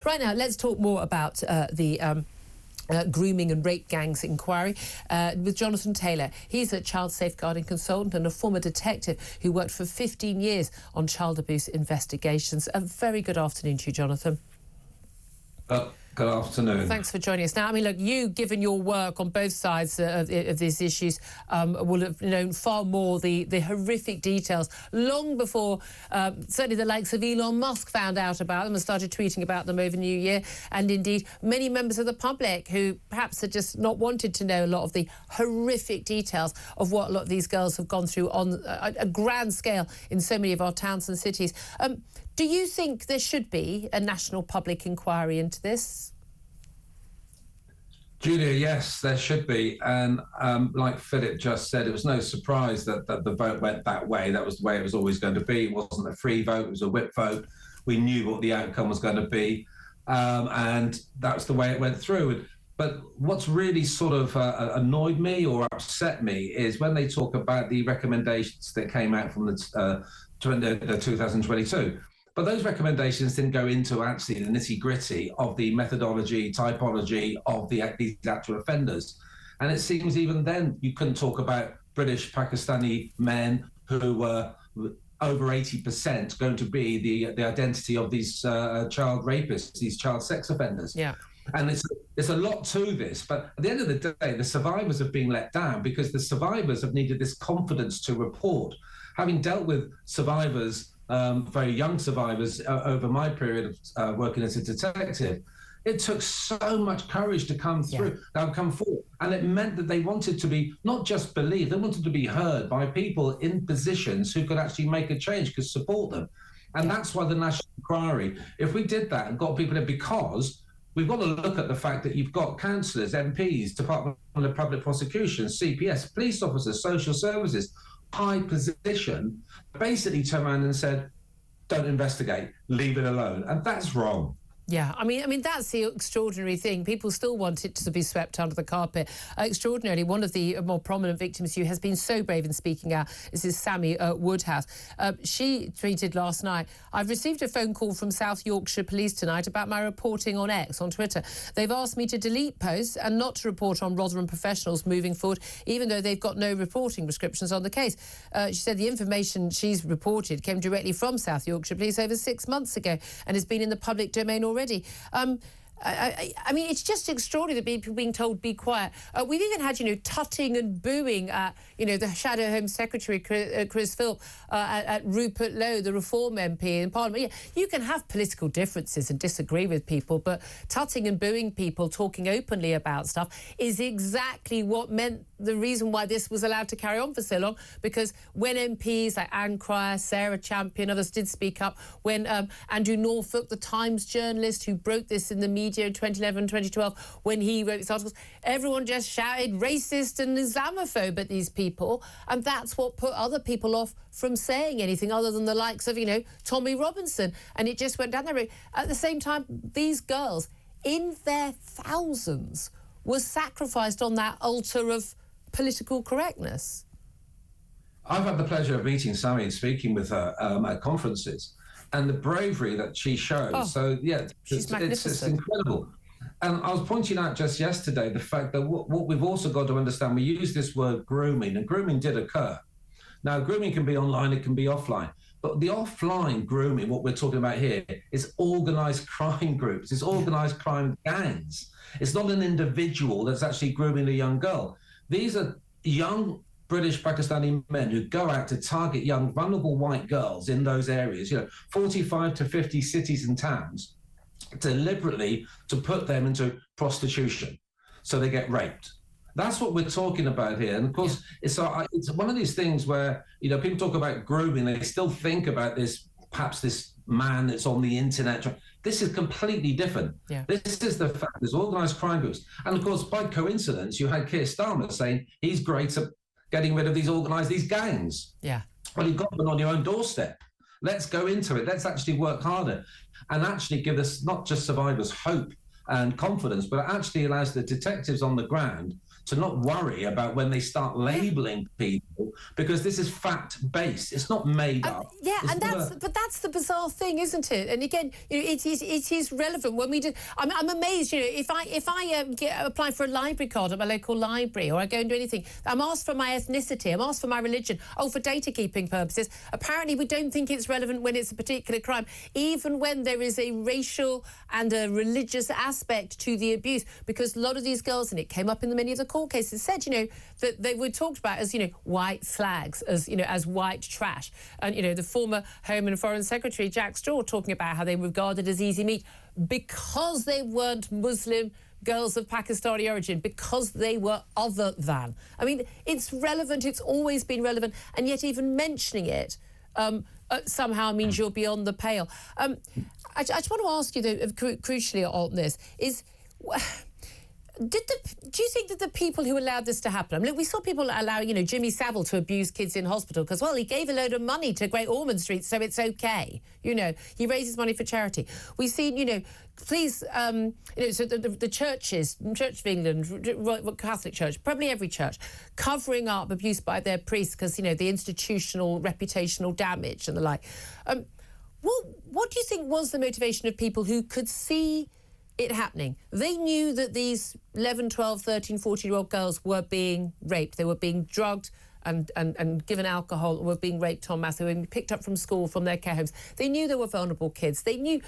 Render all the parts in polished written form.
Right now, let's talk more about the grooming and rape gangs inquiry with Jonathan Taylor. He's a child safeguarding consultant and a former detective who worked for 15 years on child abuse investigations. A very good afternoon to you, Jonathan. Good afternoon. Thanks for joining us. Now, I mean, look, you, given your work on both sides of these issues, will have known far more the horrific details long before certainly the likes of Elon Musk found out about them and started tweeting about them over New Year, and indeed many members of the public who perhaps had just not wanted to know a lot of the horrific details of what a lot of these girls have gone through on a grand scale in so many of our towns and cities. Do you think there should be a national public inquiry into this? Julia, yes, there should be. And like Philip just said, it was no surprise that the vote went that way. That was the way it was always going to be. It wasn't a free vote, it was a whip vote. We knew what the outcome was going to be. And that was the way it went through. But what's really sort of annoyed me or upset me is when they talk about the recommendations that came out from the 2022. But those recommendations didn't go into actually the nitty-gritty of the methodology, typology of these actual offenders. And it seems even then you couldn't talk about British Pakistani men who were over 80% going to be the identity of these child rapists, these child sex offenders. Yeah. And it's a lot to this, but at the end of the day, the survivors have been let down because the survivors have needed this confidence to report. Having dealt with survivors, very young survivors, over my period of working as a detective, it took so much courage to come through, come forward. And it meant that they wanted to be not just believed, they wanted to be heard by people in positions who could actually make a change, could support them. And that's why the National Inquiry, if we did that and got people in, because we've got to look at the fact that you've got councillors, MPs, Department of Public Prosecution, CPS, police officers, social services, high position, basically turned around and said, don't investigate, leave it alone. And that's wrong. Yeah, I mean that's the extraordinary thing. People still want it to be swept under the carpet. Extraordinarily, one of the more prominent victims who has been so brave in speaking out is Sammy Woodhouse. She tweeted last night, "I've received a phone call from South Yorkshire Police tonight about my reporting on X, on Twitter. They've asked me to delete posts and not to report on Rotherham professionals moving forward, even though they've got no reporting restrictions on the case." She said the information she's reported came directly from South Yorkshire Police over 6 months ago and has been in the public domain already. I mean, it's just extraordinary that people being told be quiet. We've even had, tutting and booing at, the Shadow Home Secretary, Chris Philp, at Rupert Lowe, the Reform MP in Parliament. Yeah, you can have political differences and disagree with people, but tutting and booing people, talking openly about stuff, is exactly what meant the reason why this was allowed to carry on for so long, because when MPs like Anne Cryer, Sarah Champion, others did speak up, when Andrew Norfolk, the Times journalist who broke this in the media in 2011, 2012, when he wrote these articles, everyone just shouted racist and Islamophobe at these people, and that's what put other people off from saying anything other than the likes of, Tommy Robinson, and it just went down that route. At the same time, these girls, in their thousands, were sacrificed on that altar of political correctness. I've had the pleasure of meeting Sammy and speaking with her at conferences, and the bravery that she shows. Oh, so, yeah, it's incredible. And I was pointing out just yesterday the fact that what we've also got to understand, we use this word grooming, and grooming did occur. Now, grooming can be online, it can be offline. But the offline grooming, what we're talking about here, is organised crime groups. It's organised crime gangs. It's not an individual that's actually grooming a young girl. These are young British Pakistani men who go out to target young, vulnerable white girls in those areas, 45 to 50 cities and towns, deliberately to put them into prostitution so they get raped. That's what we're talking about here. And of course, it's one of these things where, people talk about grooming, they still think about this, perhaps this man that's on the internet. This is completely different. Yeah. This is the fact, there's organised crime groups. And of course, by coincidence, you had Keir Starmer saying he's great at getting rid of these gangs. Yeah. Well, you've got them on your own doorstep. Let's go into it. Let's actually work harder and actually give us, not just survivors, hope and confidence, but it actually allows the detectives on the ground to not worry about when they start labelling people, because this is fact-based. It's not made up. Yeah, and that's the bizarre thing, isn't it? And again, it is relevant when we do. I'm amazed. If I apply for a library card at my local library, or I go and do anything, I'm asked for my ethnicity, I'm asked for my religion. Oh, for data keeping purposes. Apparently, we don't think it's relevant when it's a particular crime, even when there is a racial and a religious aspect to the abuse, because a lot of these girls, and it came up in many of the court cases, said, that they were talked about as, white slags, as white trash. And, the former Home and Foreign Secretary, Jack Straw, talking about how they were regarded as easy meat because they weren't Muslim girls of Pakistani origin, because they were other than. I mean, it's relevant, it's always been relevant, and yet even mentioning it somehow means you're beyond the pale. I just want to ask you, though, crucially on this, is... do you think that the people who allowed this to happen... I mean, we saw people allow, Jimmy Savile to abuse kids in hospital because, well, he gave a load of money to Great Ormond Street, so it's OK. He raises money for charity. We've seen, please, so the churches, Church of England, Catholic Church, probably every church, covering up abuse by their priests because, the institutional, reputational damage and the like. What do you think was the motivation of people who could see it happening? They knew that these 11, 12, 13, 14-year-old girls were being raped. They were being drugged and given alcohol, or were being raped en masse. They were being picked up from school, from their care homes. They knew there were vulnerable kids. They knew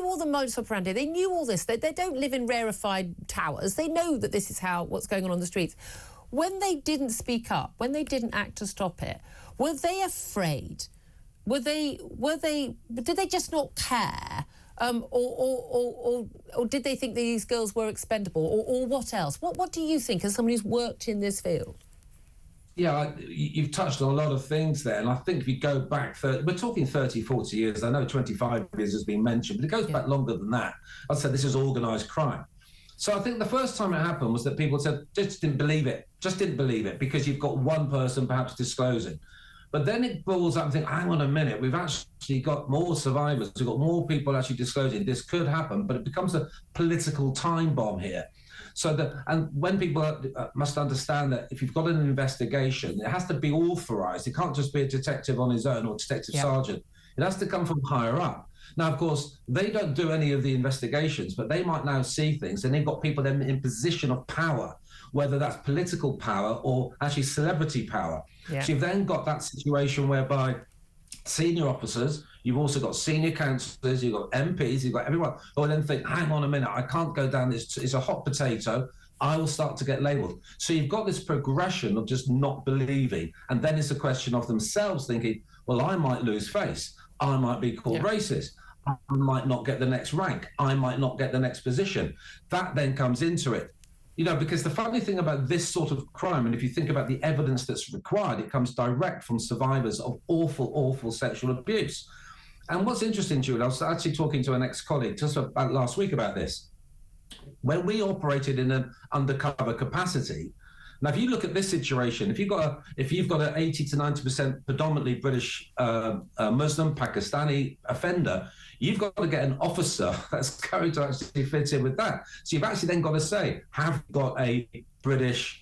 all the modus operandi. They knew all this. They don't live in rarefied towers. They know that this is what's going on the streets. When they didn't speak up, when they didn't act to stop it, were they afraid? Did they just not care? Or did they think that these girls were expendable, or what else? What do you think, as someone who's worked in this field? Yeah, you've touched on a lot of things there, and I think if you go back, we're talking 30, 40 years. I know 25 years has been mentioned, but it goes back longer than that. I'd say this is organised crime. So I think the first time it happened was that people said, just didn't believe it, because you've got one person perhaps disclosing. But then it balls up and think, hang on a minute, we've actually got more survivors, we've got more people actually disclosing. This could happen, but it becomes a political time bomb here. And when people must understand that if you've got an investigation, it has to be authorised. It can't just be a detective on his own or detective sergeant. It has to come from higher up. Now, of course, they don't do any of the investigations, but they might now see things, and they've got people then in position of power, whether that's political power or actually celebrity power. Yeah. So you've then got that situation whereby senior officers, you've also got senior councillors, you've got MPs, you've got everyone who will then think, hang on a minute, I can't go down this, it's a hot potato, I will start to get labelled. So you've got this progression of just not believing, and then it's a question of themselves thinking, well, I might lose face, I might be called racist, I might not get the next rank, I might not get the next position. That then comes into it. Because the funny thing about this sort of crime, and if you think about the evidence that's required, it comes direct from survivors of awful, awful sexual abuse. And what's interesting, Julie, I was actually talking to an ex-colleague just about last week about this. When we operated in an undercover capacity, now if you look at this situation, if you've got an 80 to 90% predominantly British Muslim Pakistani offender, you've got to get an officer that's going to actually fit in with that. So you've actually then got to say, have you got a British,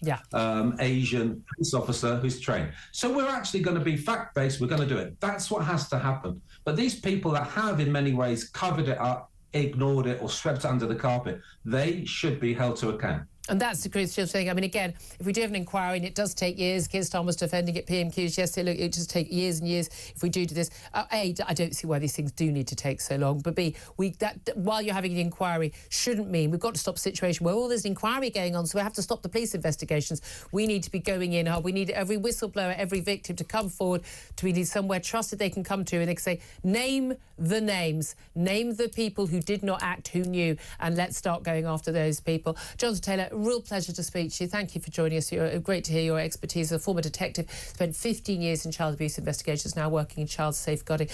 Asian police officer who's trained? So we're actually going to be fact-based, we're going to do it. That's what has to happen. But these people that have in many ways covered it up, ignored it, or swept it under the carpet, they should be held to account. And that's the crucial thing. I mean, again, if we do have an inquiry, and it does take years, Keir Starmer was defending it, PMQs yesterday, look, it just take years and years if we do this. A, I don't see why these things do need to take so long, but B, while you're having an inquiry shouldn't mean we've got to stop a situation where, there's an inquiry going on, so we have to stop the police investigations. We need to be going in hard. We need every whistleblower, every victim to come forward. We need somewhere trusted they can come to, and they can say, name the names, name the people who did not act, who knew, and let's start going after those people. Jonathan Taylor, real pleasure to speak to you. Thank you for joining us. Great to hear your expertise. As a former detective, spent 15 years in child abuse investigations, now working in child safeguarding.